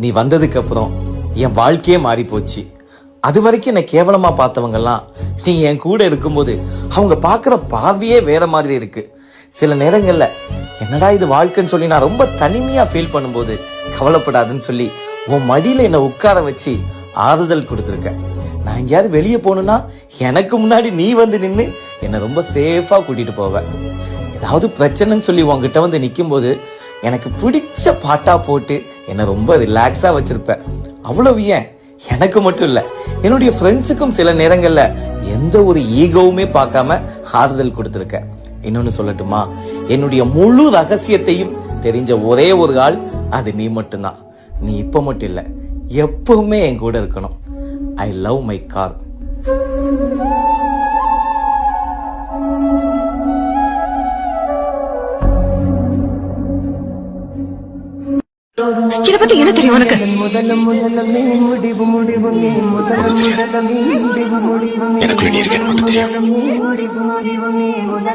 நீ வந்ததுக்கு அப்புறம் என் வாழ்க்கையே மாறி போச்சு. அது வரைக்கும் என்னை கேவலமா பார்த்தவங்க எல்லாம் நீ என் கூட இருக்கும்போது அவங்க பாக்குற பார்வையே வேற மாதிரி இருக்கு. சில நேரங்கள்ல என்னடா இது வாழ்க்கைன்னு சொல்லி நான் ரொம்ப தனிமையா ஃபீல் பண்ணும்போது கவலைப்படாதுன்னு சொல்லி உன் மடியில என்னை உட்கார வச்சு ஆறுதல் கொடுத்துருக்க. நான் எங்கேயாவது வெளியே போகணும்னா எனக்கு முன்னாடி நீ வந்து நின்று என்னை ரொம்ப சேஃபா கூட்டிட்டு போவ. ஏதாவது பிரச்சனைன்னு சொல்லி உங்ககிட்ட வந்து நிற்கும் போது எனக்கு பிடிச்ச பாட்டா போட்டு என்னை ரொம்ப ரிலாக்ஸா வச்சிருப்ப. அவ்வளவு ஏன் எனக்கு மட்டும் இல்ல, என்னுடைய ஃப்ரெண்ட்ஸுக்கும் சில நேரங்கள்ல எந்த ஒரு ஈகோவுமே பார்க்காம ஆறுதல் கொடுத்திருக்க. இன்னொன்னு சொல்லட்டுமா, என்னுடைய முழு ரகசியத்தையும் தெரிஞ்ச ஒரே ஒரு ஆள் அது நீ மட்டும்தான். நீ இப்ப மட்டும் இல்ல, எப்பவுமே என் கூட இருக்கணும். I love my car. இத பத்தி என்ன தெரியும் உனக்கு? எனக்குள்ள நீ இருக்கேன்னு மட்டும் தெரியும்.